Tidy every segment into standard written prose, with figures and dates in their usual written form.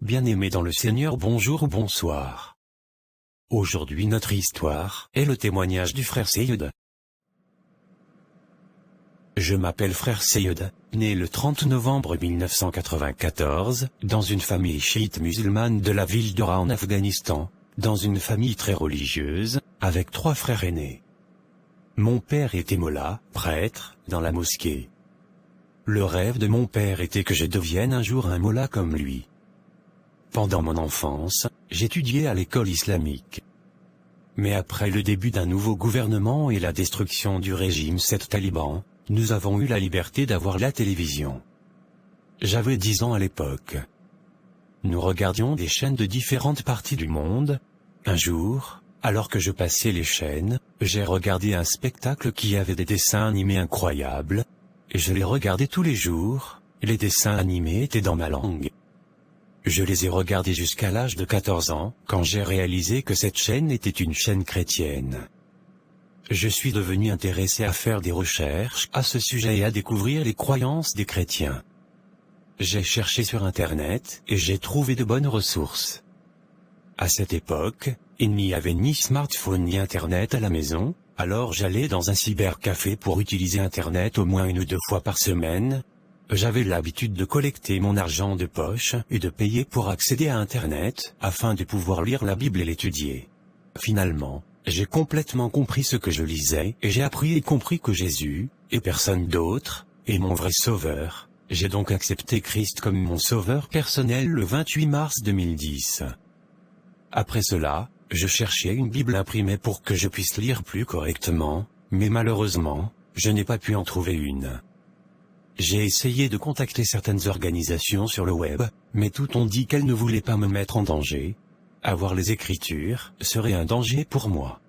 Bien-aimés dans le Seigneur, bonjour ou bonsoir. Aujourd'hui notre histoire est le témoignage du frère Seyed. Je m'appelle frère Seyed, né le 30 novembre 1994, dans une famille chiite musulmane de la ville d'Ora en Afghanistan, dans une famille très religieuse, avec 3 frères aînés. Mon père était mollah, prêtre, dans la mosquée. Le rêve de mon père était que je devienne un jour un mollah comme lui. Pendant mon enfance, j'étudiais à l'école islamique. Mais après le début d'un nouveau gouvernement et la destruction du régime 7 taliban, nous avons eu la liberté d'avoir la télévision. J'avais 10 ans à l'époque. Nous regardions des chaînes de différentes parties du monde. Un jour, alors que je passais les chaînes, j'ai regardé un spectacle qui avait des dessins animés incroyables, et je les regardais tous les jours. Les dessins animés étaient dans ma langue. Je les ai regardés jusqu'à l'âge de 14 ans, quand j'ai réalisé que cette chaîne était une chaîne chrétienne. Je suis devenu intéressé à faire des recherches à ce sujet et à découvrir les croyances des chrétiens. J'ai cherché sur Internet, et j'ai trouvé de bonnes ressources. À cette époque, il n'y avait ni smartphone ni Internet à la maison, alors j'allais dans un cybercafé pour utiliser Internet au moins 1 ou 2 fois par semaine. J'avais l'habitude de collecter mon argent de poche et de payer pour accéder à Internet, afin de pouvoir lire la Bible et l'étudier. Finalement, j'ai complètement compris ce que je lisais, et j'ai appris et compris que Jésus, et personne d'autre, est mon vrai sauveur. J'ai donc accepté Christ comme mon sauveur personnel le 28 mars 2010. Après cela, je cherchais une Bible imprimée pour que je puisse lire plus correctement, mais malheureusement, je n'ai pas pu en trouver une. J'ai essayé de contacter certaines organisations sur le web, mais toutes ont dit qu'elles ne voulaient pas me mettre en danger. Avoir les Écritures serait un danger pour moi.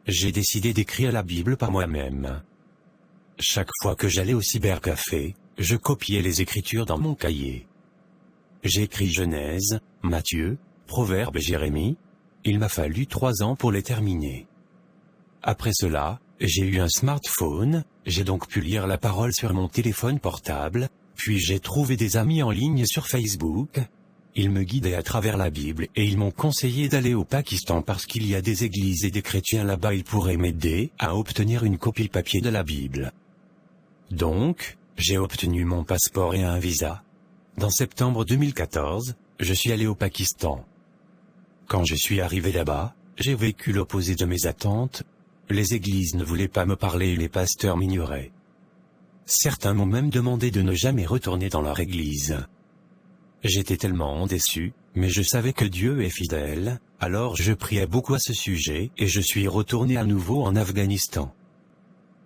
J'ai décidé d'écrire la Bible par moi-même. Chaque fois que j'allais au cybercafé, je copiais les Écritures dans mon cahier. J'ai écrit Genèse, Matthieu, Proverbes et Jérémie. Il m'a fallu 3 ans pour les terminer. Après cela, j'ai eu un smartphone, j'ai donc pu lire la parole sur mon téléphone portable, puis j'ai trouvé des amis en ligne sur Facebook. Ils me guidaient à travers la Bible et ils m'ont conseillé d'aller au Pakistan parce qu'il y a des églises et des chrétiens là-bas, ils pourraient m'aider à obtenir une copie papier de la Bible. Donc, j'ai obtenu mon passeport et un visa. Dans septembre 2014, je suis allé au Pakistan. Quand je suis arrivé là-bas, j'ai vécu l'opposé de mes attentes. Les églises ne voulaient pas me parler et les pasteurs m'ignoraient. Certains m'ont même demandé de ne jamais retourner dans leur église. J'étais tellement déçu, mais je savais que Dieu est fidèle, alors je priais beaucoup à ce sujet et je suis retourné à nouveau en Afghanistan.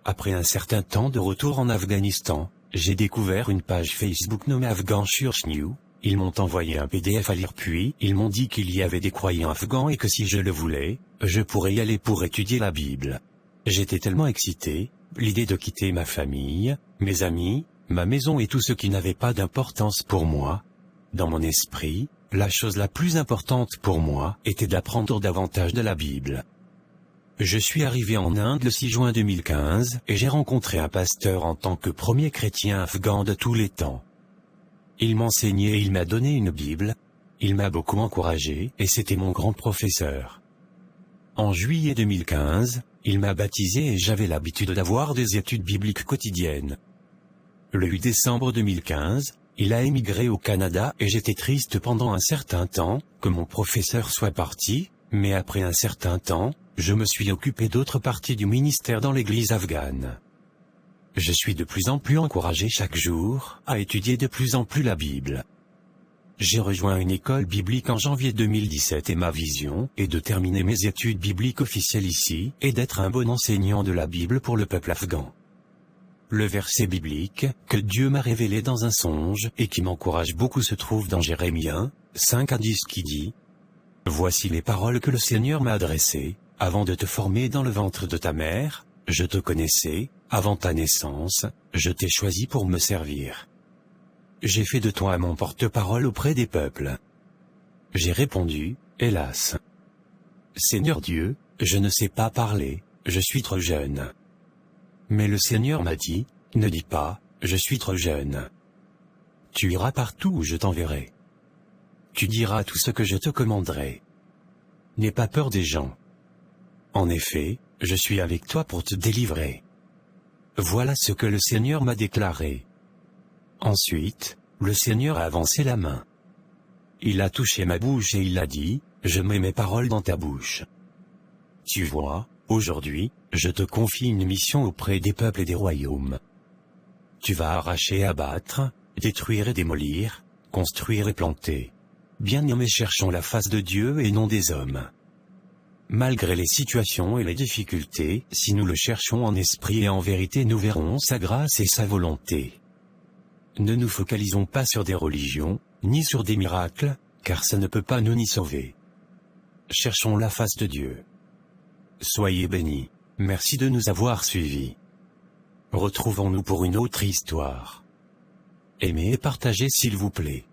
Après un certain temps de retour en Afghanistan, j'ai découvert une page Facebook nommée Afghan Church New. Ils m'ont envoyé un PDF à lire puis ils m'ont dit qu'il y avait des croyants afghans et que si je le voulais, je pourrais y aller pour étudier la Bible. J'étais tellement excité, l'idée de quitter ma famille, mes amis, ma maison et tout ce qui n'avait pas d'importance pour moi. Dans mon esprit, la chose la plus importante pour moi était d'apprendre davantage de la Bible. Je suis arrivé en Inde le 6 juin 2015 et j'ai rencontré un pasteur en tant que premier chrétien afghan de tous les temps. Il m'enseignait et il m'a donné une Bible. Il m'a beaucoup encouragé et c'était mon grand professeur. En juillet 2015, il m'a baptisé et j'avais l'habitude d'avoir des études bibliques quotidiennes. Le 8 décembre 2015, il a émigré au Canada et j'étais triste pendant un certain temps que mon professeur soit parti, mais après un certain temps, je me suis occupé d'autres parties du ministère dans l'église afghane. Je suis de plus en plus encouragé chaque jour à étudier de plus en plus la Bible. J'ai rejoint une école biblique en janvier 2017 et ma vision est de terminer mes études bibliques officielles ici et d'être un bon enseignant de la Bible pour le peuple afghan. Le verset biblique que Dieu m'a révélé dans un songe et qui m'encourage beaucoup se trouve dans Jérémie 1, 5-10 qui dit « Voici les paroles que le Seigneur m'a adressées, avant de te former dans le ventre de ta mère, je te connaissais, avant ta naissance, je t'ai choisi pour me servir. J'ai fait de toi mon porte-parole auprès des peuples. » J'ai répondu, hélas. Seigneur Dieu, je ne sais pas parler, je suis trop jeune. Mais le Seigneur m'a dit, ne dis pas, je suis trop jeune. Tu iras partout où je t'enverrai. Tu diras tout ce que je te commanderai. N'aie pas peur des gens. En effet, je suis avec toi pour te délivrer. Voilà ce que le Seigneur m'a déclaré. Ensuite, le Seigneur a avancé la main. Il a touché ma bouche et il a dit, je mets mes paroles dans ta bouche. Tu vois, aujourd'hui, je te confie une mission auprès des peuples et des royaumes. Tu vas arracher et abattre, détruire et démolir, construire et planter. Bien-aimés, cherchons la face de Dieu et non des hommes. Malgré les situations et les difficultés, si nous le cherchons en esprit et en vérité, nous verrons sa grâce et sa volonté. Ne nous focalisons pas sur des religions, ni sur des miracles, car ça ne peut pas nous ni sauver. Cherchons la face de Dieu. Soyez bénis. Merci de nous avoir suivis. Retrouvons-nous pour une autre histoire. Aimez et partagez s'il vous plaît.